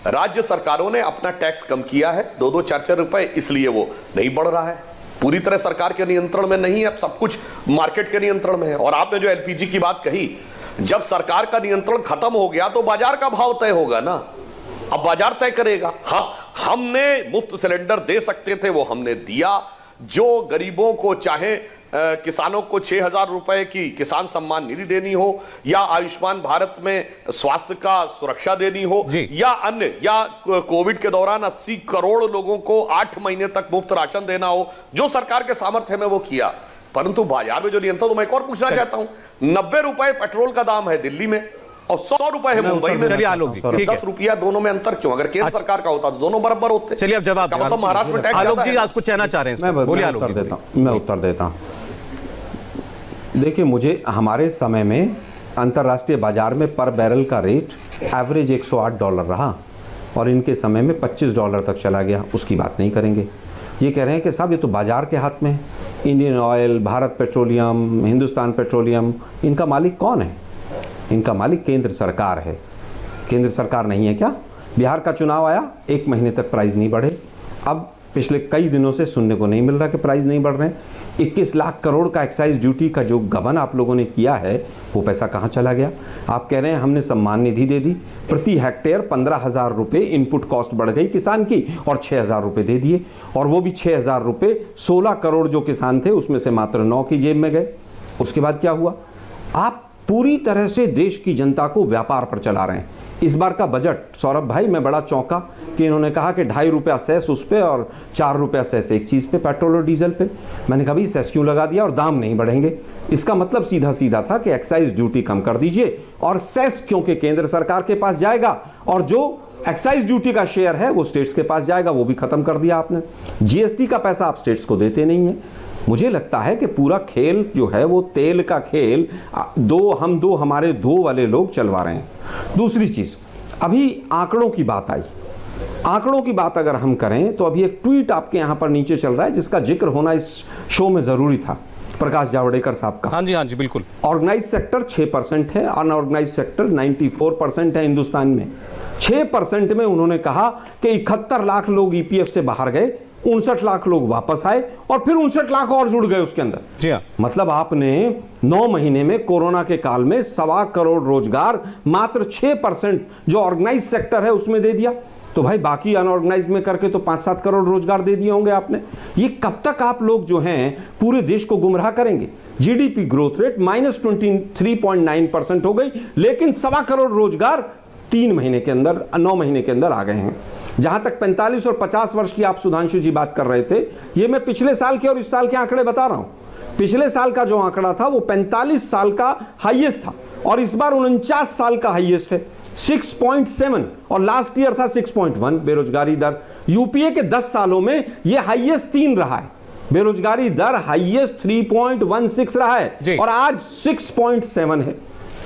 राज्य सरकारों ने अपना टैक्स कम किया है, 2-2, 4-4 रुपए, इसलिए वो नहीं बढ़ रहा है। पूरी तरह सरकार के नियंत्रण में नहीं है, अब सब कुछ मार्केट के नियंत्रण में है। और आपने जो एलपीजी की बात कही, जब सरकार का नियंत्रण खत्म हो गया तो बाजार का भाव तय होगा ना, अब बाजार तय करेगा। हाँ, हमने मुफ्त सिलेंडर दे सकते थे, वो हमने दिया। जो गरीबों को, चाहे किसानों को 6,000 रुपए की किसान सम्मान निधि देनी हो, या आयुष्मान भारत में स्वास्थ्य का सुरक्षा देनी हो, या अन्य, या कोविड के दौरान 80 करोड़ लोगों को 8 महीने तक मुफ्त राशन देना हो, जो सरकार के सामर्थ्य में वो किया। परंतु बाजार में जो नियंत्रण, तो मैं एक और पूछना चाहता हूं, 90 रुपए पेट्रोल का दाम है दिल्ली में और 100 रुपए है मुंबई में। चलिए आलोक जी, 10 रुपया दोनों में अंतर क्यों? अगर केंद्र सरकार का होता तो दोनों बराबर होते। चलिए अब जवाब मतलब महाराष्ट्र में टैक्स आलोक जी आज कुछ कहना चाह रहे हैं, बोलिए आलोक जी। मैं उत्तर देता हूं। देखिए, मुझे हमारे समय में अंतर्राष्ट्रीय बाजार में पर बैरल का रेट एवरेज $108 रहा और इनके समय में $25 तक चला गया, उसकी बात नहीं करेंगे। ये कह रहे हैं कि साहब ये तो बाजार के हाथ में है। Indian oil, Bharat petroleum, Hindustan petroleum, इनका मालिक कौन है? इनका मालिक केंद्र सरकार है। केंद्र सरकार नहीं है क्या? बिहार का चुनाव आया, 1 महीने तक प्राइस नहीं बढ़े। अब पिछले कई दिनों से सुनने को नहीं मिल रहा कि प्राइस नहीं बढ़ रहे हैं। 21 लाख करोड़ का एक्साइज ड्यूटी का जो गबन आप लोगों ने किया है, वो पैसा कहाँ चला गया? आप कह रहे हैं हमने सम्मान निधि दे दी, प्रति हेक्टेयर 15,000 रुपये इनपुट कॉस्ट बढ़ गई किसान की और 6,000 रुपये दे दिए, और वो भी 6,000 रुपये 16 करोड़ जो किसान थे उसमें से मात्र 9 की जेब में गए। उसके बाद क्या हुआ? आप पूरी तरह से देश की जनता को व्यापार पर चला रहे हैं। इस बार का बजट, सौरभ भाई, मैं बड़ा चौंका कि इन्होंने कहा कि 2.5 रुपया सेस उस पे और 4 रुपया सेस एक चीज़ पे, पेट्रोल और डीजल पे। मैंने कहा भाई सेस क्यों लगा दिया और दाम नहीं बढ़ेंगे? इसका मतलब सीधा सीधा था कि एक्साइज ड्यूटी कम कर दीजिए और सेस क्योंकि केंद्र सरकार के पास जाएगा और जो एक्साइज ड्यूटी का शेयर है वो स्टेट्स के पास जाएगा, वो भी खत्म कर दिया आपने। जीएसटी का पैसा आप स्टेट्स को देते नहीं है। मुझे लगता है कि पूरा खेल जो है वो तेल का खेल दो हमारे दो वाले लोग चलवा रहे हैं। दूसरी चीज, अभी आंकड़ों की बात आई। आंकड़ों की बात अगर हम करें तो अभी एक ट्वीट आपके यहां पर नीचे चल रहा है जिसका जिक्र होना इस शो में जरूरी था, प्रकाश जावड़ेकर साहब का। हाँ जी बिल्कुल। ऑर्गेनाइज सेक्टर 6% है, अनऑर्गेनाइज सेक्टर 94% है हिंदुस्तान में। 6% में उन्होंने कहा कि 71 लाख लोग ईपीएफ से बाहर गए, 59 लाख लोग वापस आए और फिर 59 लाख और जुड़ गए उसके अंदर। जी हाँ। मतलब आपने 9 महीने में कोरोना के काल में 1.25 करोड़ रोजगार मात्र 6% जो ऑर्गेनाइज सेक्टर है उसमें दे दिया। तो भाई बाकी अनऑर्गेनाइज में करके तो 5-7 करोड़ रोजगार दे दिए होंगे आपने। ये कब तक आप लोग जो हैं पूरे देश को गुमराह करेंगे? जीडीपी ग्रोथ रेट -23.9% हो गई, लेकिन 1.25 करोड़ रोजगार 3 महीने के अंदर, 9 महीने के अंदर आ गए हैं। जहां तक 45 और 50 वर्ष की आप सुधांशु जी बात कर रहे थे, ये मैं पिछले साल के और इस साल के आंकड़े बता रहा हूं। पिछले साल का जो आंकड़ा था वो 45 साल का हाईएस्ट था और इस बार 49 साल का हाईएस्ट है 6.7, और लास्ट ईयर था 6.1 बेरोजगारी दर। यूपीए के 10 सालों में ये हाईएस्ट 3 रहा है, बेरोजगारी दर हाईएस्ट 3.16 रहा है और आज 6.7 है।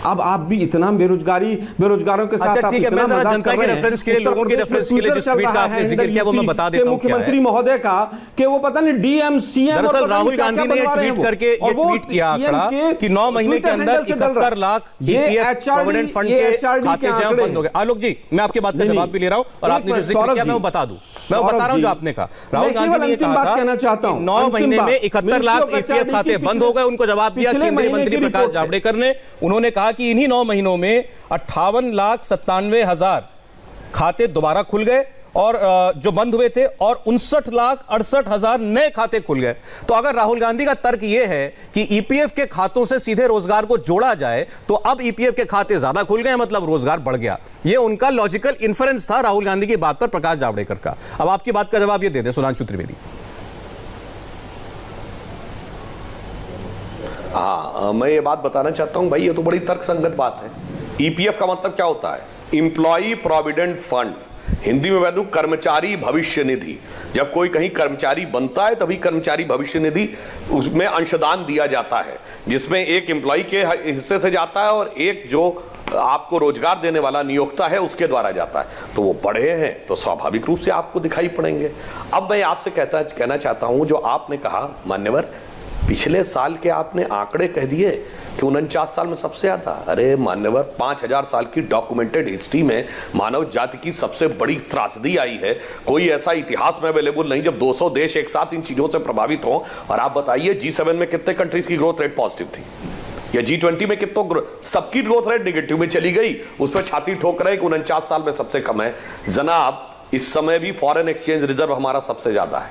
अब आप भी इतना बेरोजगारों के साथ, अच्छा ठीक है, मैं जरा जनता के रेफरेंस के लिए, लोगों के रेफरेंस के लिए जिस ट्वीट का आपने जिक्र किया वो मैं बता देता हूं। मुख्यमंत्री महोदय का कि वो पता नहीं डीएमसीएम, दरअसल राहुल गांधी ने ट्वीट करके ये ट्वीट किया आंकड़ा कि 9 महीने के अंदर 71 लाख ईपीएफ प्रोविडेंट फंड के खाते जहां बंद हो गए। आलोक जी, मैं आपकी बात का जवाब भी ले रहा हूं और आपने जो जिक्र किया मैं वो बता दूं, मैं बता रहा हूं जो आपने कहा। राहुल गांधी ने कहा था 9 महीने में 71 लाख ईपीएफ खाते बंद हो गए। उनको जवाब दिया केंद्रीय मंत्री प्रकाश जावड़ेकर ने। उन्होंने कहा कि इन्हीं 9 महीनों में 58,97,000 खाते दोबारा खुल गए और जो बंद हुए थे, और 59,68,000 नए खाते खुल गए। तो अगर राहुल गांधी का तर्क यह है कि ईपीएफ के खातों से सीधे रोजगार को जोड़ा जाए तो अब ईपीएफ के खाते ज्यादा खुल गए, मतलब रोजगार बढ़ गया। यह उनका लॉजिकल इन्फरेंस था राहुल गांधी की बात पर प्रकाश जावड़ेकर का। अब आपकी बात का जवाब यह दे दें सुधांशु त्रिवेदी। हाँ, मैं ये बात बताना चाहता हूं भाई, ये तो बड़ी तर्कसंगत बात है। ईपीएफ का मतलब क्या होता है? Employee provident fund. हिंदी में मैं दूं कर्मचारी भविष्य निधि। जब कोई कहीं कर्मचारी बनता है तभी कर्मचारी भविष्य निधि उसमें अंशदान दिया जाता है, जिसमें एक एम्प्लॉय के हिस्से से जाता है और एक जो आपको रोजगार देने वाला नियोक्ता है उसके द्वारा जाता है। तो वो बढ़े हैं तो स्वाभाविक रूप से आपको दिखाई पड़ेंगे। अब मैं आपसे कहना चाहता हूं, जो आपने कहा मान्यवर, पिछले साल के आपने आंकड़े कह दिए कि 49 साल में सबसे ज्यादा। अरे मान्यवर, 5000 साल की डॉक्यूमेंटेड हिस्ट्री में मानव जाति की सबसे बड़ी त्रासदी आई है। कोई ऐसा इतिहास में अवेलेबल नहीं जब 200 देश एक साथ इन चीजों से प्रभावित हों। और आप बताइए G7 में कितने कंट्रीज की ग्रोथ रेट पॉजिटिव थी, या G20 में कितनों सबकी ग्रोथ रेट नेगेटिव में चली गई। उस पर छाती ठोक रहे कि 49 साल में सबसे कम है। जनाब, इस समय भी फॉरेन एक्सचेंज रिजर्व हमारा सबसे ज्यादा है,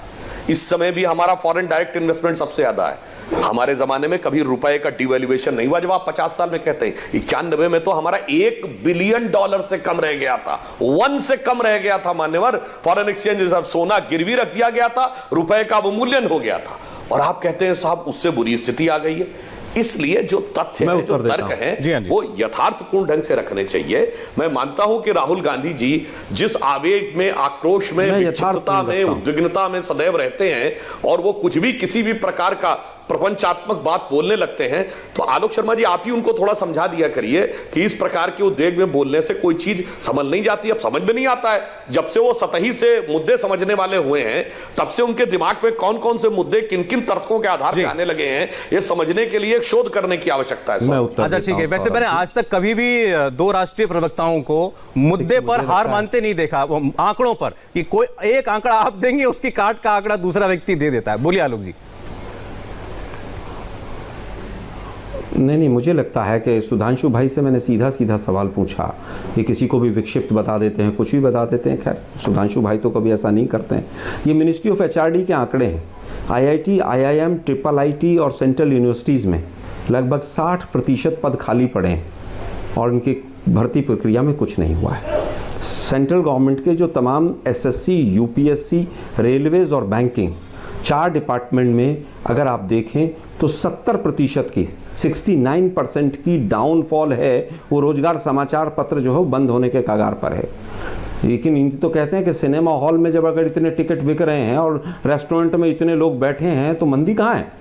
इस समय भी हमारा फॉरेन डायरेक्ट इन्वेस्टमेंट सबसे ज्यादा है। हमारे जमाने में कभी रुपए का डिवैल्यूएशन नहीं हुआ। जब आप 50 साल में कहते हैं, 91 में तो हमारा $1 बिलियन से कम रह गया था, 1 से कम रह गया था मान्यवर। फॉरेन एक्सचेंज रिजर्व, सोना गिरवी रख दिया गया था, रुपए का अवमूल्यन हो गया था। और आप कहते हैं साहब उससे बुरी स्थिति आ गई है। इसलिए जो तथ्य है, जो तर्क है, वो यथार्थपूर्ण ढंग से रखने चाहिए। मैं मानता हूं कि राहुल गांधी जी जिस आवेग में, आक्रोश में, विक्षिप्तता में, उद्विग्नता में सदैव रहते हैं और वो कुछ भी किसी भी प्रकार का प्रपंचात्मक बात बोलने लगते हैं, तो आलोक शर्मा जी आप ही उनको थोड़ा समझा दिया करिए कि इस प्रकार के उद्वेग में बोलने से कोई चीज समझ नहीं जाती। अब समझ में नहीं आता है। जब से वो सतही से मुद्दे समझने वाले हुए हैं तब से उनके दिमाग में कौन कौन से मुद्दे किन किन तर्कों के आधार पर आने लगे हैं, ये समझने के लिए शोध करने की आवश्यकता है। अच्छा ठीक है। वैसे मैंने आज तक कभी भी 2 राष्ट्रीय प्रवक्ताओं को मुद्दे पर हार मानते नहीं देखा, आंकड़ों पर, कि कोई एक आंकड़ा आप देंगे उसकी काट का आंकड़ा दूसरा व्यक्ति दे देता है। बोलिए आलोक जी। नहीं, मुझे लगता है कि सुधांशु भाई से मैंने सीधा सवाल पूछा कि किसी को भी विक्षिप्त बता देते हैं, कुछ भी बता देते हैं। खैर, सुधांशु भाई तो कभी ऐसा नहीं करते हैं। ये मिनिस्ट्री ऑफ HRD के आंकड़े हैं। IIT, IIM, IIIT और सेंट्रल यूनिवर्सिटीज़ में लगभग 60% पद खाली पड़े हैं और इनकी भर्ती प्रक्रिया में कुछ नहीं हुआ है। सेंट्रल गवर्नमेंट के जो तमाम SSC, UPSC, रेलवेज और बैंकिंग 4 डिपार्टमेंट में अगर आप देखें तो 70% की 69% की डाउनफॉल है। वो रोजगार समाचार पत्र जो है बंद होने के कगार पर है। लेकिन इनकी तो कहते हैं कि सिनेमा हॉल में जब अगर इतने टिकट बिक रहे हैं और रेस्टोरेंट में इतने लोग बैठे हैं तो मंदी कहाँ है।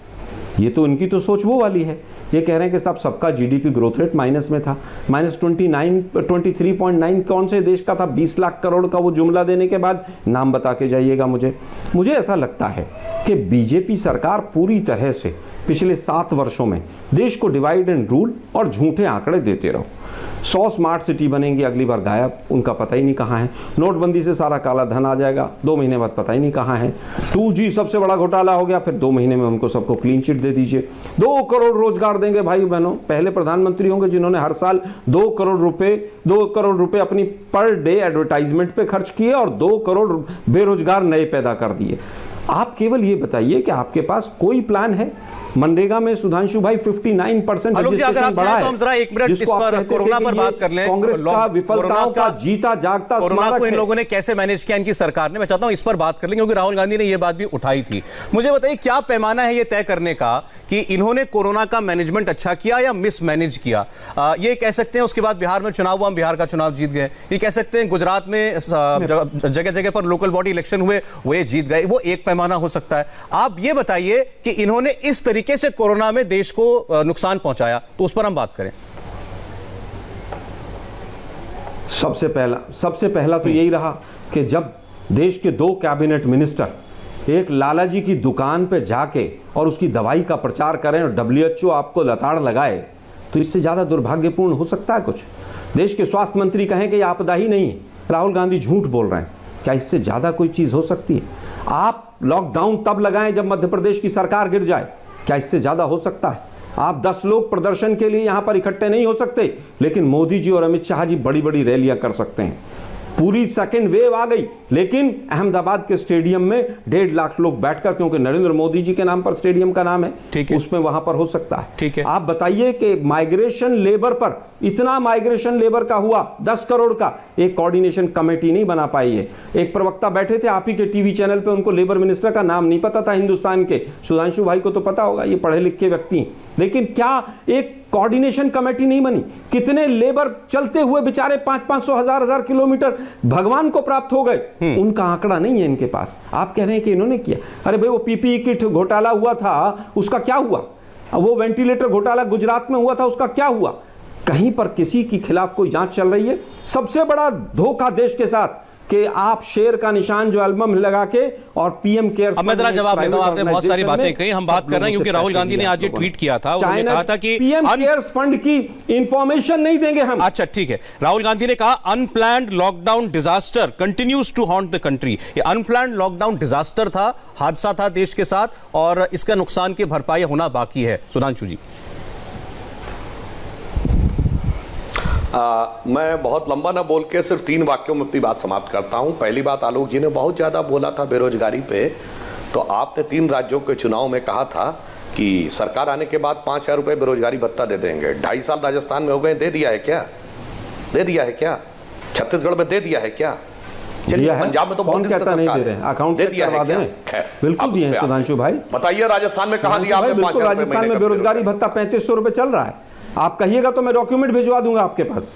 ये तो इनकी तो सोच वो वाली है। ये कह रहे हैं कि साहब सबका GDP ग्रोथ रेट माइनस में था, -23.9 कौन से देश का था। 20 लाख करोड़ का वो जुमला देने के बाद नाम बता के जाइएगा मुझे ऐसा लगता है कि बीजेपी सरकार पूरी तरह से पिछले 7 वर्षों में देश को डिवाइड एंड रूल और झूठे आंकड़े देते रहो। 100 स्मार्ट सिटी बनेंगी, अगली बार गायब, उनका पता ही नहीं कहाँ है। नोटबंदी से सारा काला धन आ जाएगा, 2 महीने बाद पता ही नहीं कहाँ है। 2G सबसे बड़ा घोटाला हो गया, फिर 2 महीने में उनको सबको क्लीन चिट दे दीजिए। 2 करोड़ रोजगार देंगे भाई बहनों। पहले प्रधानमंत्री होंगे जिन्होंने हर साल 2 करोड़ रुपए अपनी पर डे एडवर्टाइजमेंट पे खर्च किए और 2 करोड़ बेरोजगार नए पैदा कर दिए। आप केवल ये बताइए कि आपके पास कोई प्लान है। मनरेगा में सुधांशु भाई 59% रजिस्ट्रेशन बढ़ा है। तो हम जरा 1 मिनट इस पर कोरोना पर बात कर लें। कांग्रेस का विफलताओं का जीता जागता कोरोना को इन लोगों ने कैसे मैनेज किया इनकी सरकार ने, मैं चाहता हूं इस पर बात कर लें क्योंकि राहुल गांधी ने यह बात भी उठाई थी। मुझे बताइए क्या पैमाना है यह तय करने का कि इन्होंने कोरोना का मैनेजमेंट अच्छा किया या मिसमैनेज किया। ये कह सकते हैं उसके बाद बिहार में चुनाव हुआ, हम बिहार का चुनाव जीत गए। ये कह सकते हैं गुजरात में जगह जगह पर लोकल बॉडी इलेक्शन हुए, वो ये जीत गए। वो एक पैमाना हो सकता है। आप ये बताइए कि इन्होंने इस तरीके से कोरोना में देश को नुकसान पहुंचाया, तो उस पर हम बात करें। सबसे पहला तो यही रहा कि जब देश के 2 कैबिनेट मिनिस्टर एक लाला जी की दुकान पे जाके और उसकी दवाई का प्रचार करें और WHO आपको लताड़ लगाए, तो इससे ज्यादा दुर्भाग्यपूर्ण हो सकता है कुछ। देश के स्वास्थ्य मंत्री कहें कि यह आपदा ही नहीं है, राहुल गांधी झूठ बोल रहे हैं। क्या इससे ज्यादा कोई चीज हो सकती है? आप लॉकडाउन तब लगाएं जब मध्य प्रदेश की सरकार गिर जाए, क्या इससे ज्यादा हो सकता है? आप 10 लोग प्रदर्शन के लिए यहां पर इकट्ठे नहीं हो सकते, लेकिन मोदी जी और अमित शाह जी बड़ी बड़ी रैलियां कर सकते हैं। पूरी सेकेंड वेव आ गई, लेकिन अहमदाबाद के स्टेडियम में 1.5 लाख लोग बैठकर, क्योंकि नरेंद्र मोदी जी के नाम पर स्टेडियम का नाम है, उसमें वहां पर हो सकता है। ठीक है। आप बताइए कि माइग्रेशन लेबर पर इतना माइग्रेशन लेबर का हुआ 10 करोड़ का, एक कोऑर्डिनेशन कमेटी नहीं बना पाई है। एक प्रवक्ता बैठे थे आप ही के टीवी चैनल पे, उनको लेबर मिनिस्टर का नाम नहीं पता था हिंदुस्तान के। सुधांशु भाई को तो पता होगा, ये पढ़े लिखे व्यक्ति। लेकिन क्या एक कोऑर्डिनेशन कमेटी नहीं बनी? कितने लेबर चलते हुए बेचारे 500-500 हजार किलोमीटर भगवान को प्राप्त हो गए? उनका आंकड़ा नहीं है इनके पास। आप कह रहे हैं कि इन्होंने किया। अरे भाई वो पीपीई किट घोटाला हुआ था, उसका क्या हुआ? वो वेंटिलेटर घोटाला गुजरात में हुआ था, उसका क्या हुआ? कहीं पर किसी के खिलाफ कोई जांच चल रही है? सबसे बड़ा धोखा देश के साथ कि आप शेर का निशान जो एल्बम लगा के और पीएम केयर। अब मैं जरा जवाब देता हूं, आपने बहुत सारी बातें कही, हम बात कर रहे हैं क्योंकि राहुल गांधी ने आज ये ट्वीट किया था, उन्होंने कहा था कि पीएम केयर्स फंड की इंफॉर्मेशन नहीं देंगे हम। अच्छा ठीक है, राहुल गांधी ने कहा unplanned lockdown disaster continues to haunt the country. ये अनप्लान्ड लॉकडाउन डिजास्टर था, हादसा था देश के साथ, और इसका नुकसान की भरपाई होना बाकी है। सुधांशु जी। मैं बहुत लंबा ना बोल के सिर्फ 3 वाक्यों में अपनी बात समाप्त करता हूं। पहली बात, आलोक जी ने बहुत ज्यादा बोला था बेरोजगारी पे, तो आपने 3 राज्यों के चुनाव में कहा था कि सरकार आने के बाद 5,000 रुपए बेरोजगारी भत्ता दे देंगे। 2.5 साल राजस्थान में हो गए, दे दिया है क्या? दे दिया है क्या? छत्तीसगढ़ में दे दिया है क्या? चलिए पंजाब में तो बहुत दिन से सरकार है, अकाउंट दे दिया है क्या? बिल्कुल दिए हैं सुधांशु भाई। बताइए राजस्थान में कहा दिया आपने? 5,000 रुपए राजस्थान में बेरोजगारी भत्ता 3,500 रुपए चल रहा है। आप कहिएगा तो मैं डॉक्यूमेंट भिजवा दूंगा आपके पास।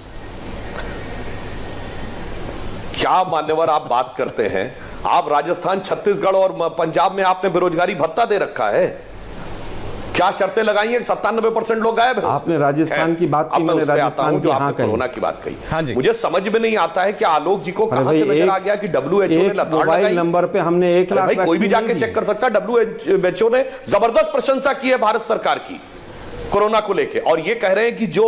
क्या मान्यवर आप बात करते हैं? आप राजस्थान, छत्तीसगढ़ और पंजाब में आपने बेरोजगारी भत्ता दे रखा है। क्या शर्तें लगाई हैं? 97% लोग गायब हैं। आपने राजस्थान की बात की, मैंने राजस्थान की हाँ कही, कोरोना की बात कही। हाँ जी। मुझे समझ में नहीं आता है कि आलोक जी को कहां से नजर आ गया कि WHO ने लताड़ लगाई। नंबर पे हमने 1 लाख, भाई कोई भी जाके चेक कर सकता है। WHO ने जबरदस्त प्रशंसा की है भारत सरकार की कोरोना को लेके, और ये कह रहे हैं कि जो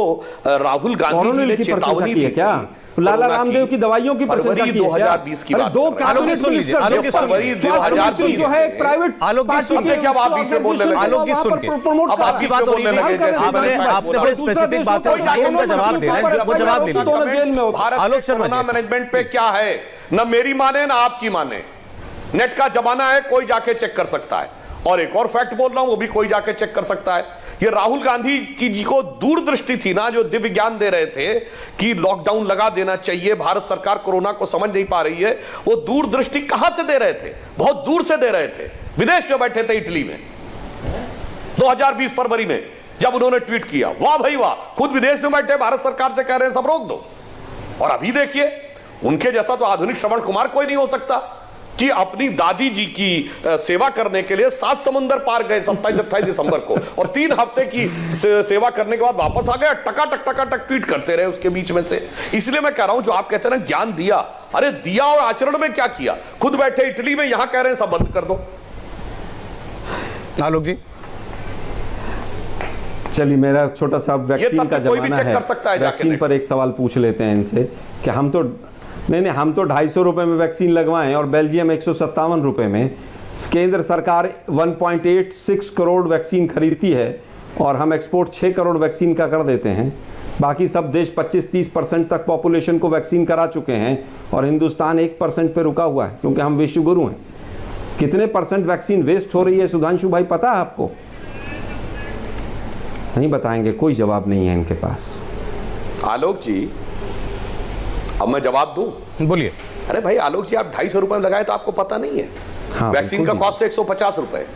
राहुल गांधी जी ने चेतावनी दी क्या लाला रामदेव की दवाइयों की फरवरी 2020 की बात, आलोक जी सुन लीजिए, आलोक जी फरवरी 2020 जो है प्राइवेट, आलोक जी सुन के, क्या आप बीच में बोलने लगे? आलोक जी सुन के, अब आपकी बात हो रही है, आपने बड़े स्पेसिफिक बातें, उनका जवाब दे रहे हैं, वो जवाब ले लीजिए। आलोक शर्मा, मैनेजमेंट पे क्या है, ना मेरी माने ना आपकी माने, नेट का जमाना है, कोई जाके चेक कर सकता है। और एक और फैक्ट बोल रहा हूं, वो भी कोई जाके चेक कर सकता है। ये राहुल गांधी की जी को दूरदृष्टि थी ना, जो दिव्य ज्ञान दे रहे थे कि लॉकडाउन लगा देना चाहिए, भारत सरकार कोरोना को समझ नहीं पा रही है, वो दूरदृष्टि कहां से दे रहे थे? बहुत दूर से दे रहे थे। विदेश में बैठे थे, इटली में, 2020 फरवरी में जब उन्होंने ट्वीट किया, वाह भाई वाह, खुद विदेश में बैठे भारत सरकार से कह रहे हैं सब रोक दो। और अभी देखिए, उनके जैसा तो आधुनिक श्रवण कुमार कोई नहीं हो सकता कि अपनी दादी जी की सेवा करने के लिए 7 समुंदर पार गए 27-28 दिसंबर को, और 3 हफ्ते की सेवा करने के बाद वापस आ गए, टका टक ट्वीट करते रहे उसके बीच में से। इसलिए मैं कह रहा हूं, जो आप कहते हैं ना ज्ञान दिया, अरे दिया और आचरण में क्या किया? खुद बैठे इटली में, यहां कह रहे हैं सब बंद कर दो। आलोक जी चलिए, मेरा छोटा सा वैक्सीन का जमाना है, वैक्सीन पर एक सवाल पूछ लेते हैं इनसे कि हम तो नहीं, हम तो 250 रुपए में वैक्सीन लगवाएं और बेल्जियम 157 रुपए में। केंद्र सरकार 1.86 करोड़ वैक्सीन खरीदती है और हम एक्सपोर्ट 6 करोड़ वैक्सीन का कर देते हैं। बाकी सब देश 25-30% तक पॉपुलेशन को वैक्सीन करा चुके हैं और हिंदुस्तान 1% पे रुका हुआ है, क्योंकि हम विश्व गुरु हैं। कितने % वैक्सीन वेस्ट हो रही है सुधांशु भाई, पता है आपको? नहीं बताएंगे, कोई जवाब नहीं है इनके पास। आलोक जी, अब मैं जवाब दूं? बोलिए। अरे भाई आलोक जी, आप 250 रुपए में लगाए तो आपको पता नहीं है? हाँ, वैक्सीन का कॉस्ट है 150 रुपए,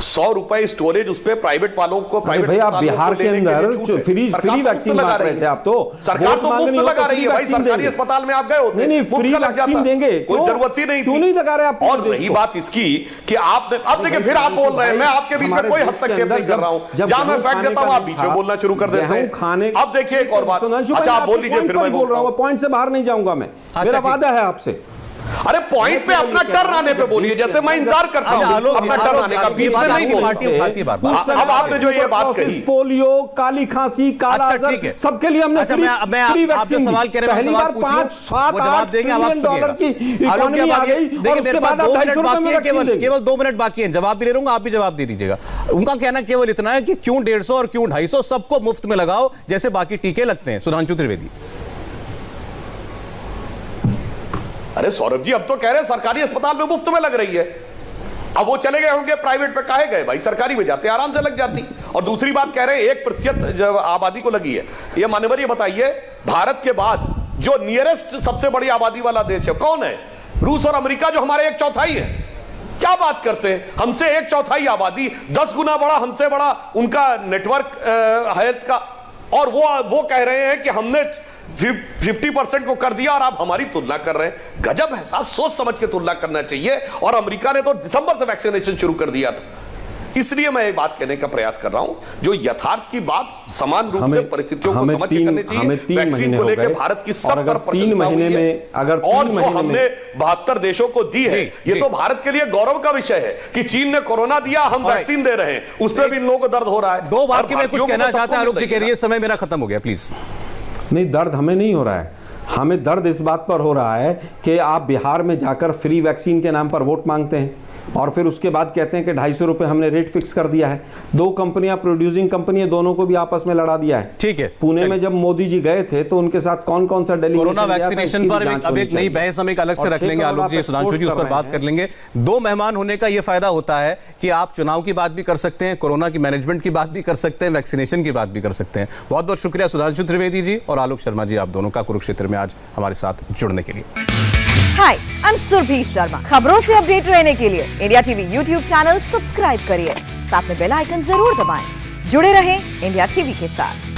100 रुपए स्टोरेज उस पे प्राइवेट वालों को, प्राइवेट भाई आप बिहार के अंदर फ्री वैक्सीन लगा रहे थे। आप तो सरकार तो मुफ्त लगा रही है भाई, सरकारी अस्पताल में आप गए होते, नहीं फ्री वैक्सीन देंगे, कोई जरूरत ही नहीं थी। क्यों नहीं लगा रहे आप? और रही बात इसकी कि आपने, अब देखिए फिर आप बोल रहे हैं, मैं आपके बीच में कोई हस्तक्षेप नहीं कर रहा हूं, जहां मैं फैक्ट देता हूं आप बीच में बोलना शुरू कर देते हैं। अब देखिए एक और बात, अच्छा आप बोल लीजिए, फिर मैं बोल रहा हूं। पॉइंट से बाहर नहीं जाऊंगा मैं, मेरा वादा है आपसे। अरे पॉइंट पे अपना टर्न आने पे बोलिए, जैसे मैं इंतजार करता हूं अपना टर्न आने का, बीच में नहीं बोलते। अब आपने जो ये बात कही, पोलियो, काली खांसी, काला आजार, सबके लिए हमने फ्री वैक्सीन सवाल कह रहे हैं, पहली बार 5-7-8 ट्रिलियन डॉलर की इकोनॉमी आ गई, और उसके बाद 250 रुपए में वैक्सीन केवल 2 मिनट बाकी है, जवाब भी ले लूंगा, आप भी जवाब दे दीजिएगा। उनका कहना केवल इतना है कि क्यों 150 और क्यों 250, सबको मुफ्त में लगाओ जैसे बाकी टीके लगते हैं। सुधांशु त्रिवेदी। अरे सौरभ जी, अब तो कह रहे हैं सरकारी अस्पताल में मुफ्त में लग रही है, अब वो चले गए होंगे प्राइवेट पे, काहे गए भाई? सरकारी में जाते आराम से लग जाती। और दूसरी बात कह रहे हैं 1% जब आबादी को लगी है। ये मान्यवर ये बताइए, भारत के बाद जो नियरेस्ट सबसे बड़ी आबादी वाला देश है कौन है? रूस और अमेरिका, जो हमारे 1/4 है। क्या बात करते हैं? हमसे 1/4 आबादी, 10 गुना बड़ा हमसे बड़ा उनका नेटवर्क हेल्थ का, और वो कह रहे हैं कि हमने 50% को कर दिया और आप हमारी तुलना कर रहे हैं। गजब है साहब, सोच समझ के तुलना करना चाहिए। और अमेरिका ने तो दिसंबर से वैक्सीनेशन शुरू कर दिया था। इसलिए मैं ये बात कहने का प्रयास कर रहा हूं, जो यथार्थ की बात समान रूप से परिस्थितियों को समझ के करनी चाहिए। वैक्सीन को लेकर भारत की सब तरफ प्रशंसा हुई है और जो हमने 72 देशों को दी है, ये तो भारत के लिए गौरव का विषय है कि चीन ने कोरोना दिया, हम वैक्सीन दे रहे हैं, उस पर भी इन लोगों को दर्द हो रहा है। 2 वाक्य में कुछ कहना चाहते हैं आलोक जी, कह रही है समय मेरा खत्म हो गया, प्लीज। नहीं, दर्द हमें नहीं हो रहा है, हमें दर्द इस बात पर हो रहा है कि आप बिहार में जाकर फ्री वैक्सीन के नाम पर वोट मांगते हैं और फिर उसके बाद कहते हैं कि 250 रुपए हमने रेट फिक्स कर दिया है। 2 कंपनियां प्रोड्यूसिंग कंपनी है, दोनों को भी आपस में लड़ा दिया है। ठीक है, पुणे में जब मोदी जी गए थे तो उनके साथ कौन कौन सा डेलीगेशन कोरोना वैक्सीनेशन पर अब एक नई बहस हम एक अलग से रख लेंगे आलोक जी, सुधांशु जी उस पर बात कर लेंगे। 2 मेहमान होने का यह फायदा होता है कि आप चुनाव की बात भी कर सकते हैं, कोरोना की मैनेजमेंट की बात भी कर सकते हैं, वैक्सीनेशन की बात भी कर सकते हैं। बहुत बहुत शुक्रिया सुधांशु त्रिवेदी जी और आलोक शर्मा जी, आप दोनों का कुरुक्षेत्र में आज हमारे साथ जुड़ने के लिए। हाय, आई एम सुरभि शर्मा। खबरों से अपडेट रहने के लिए India TV YouTube channel subscribe करिए, साथ में बेल आइकन जरूर दबाएं। जुड़े रहें इंडिया टीवी के साथ।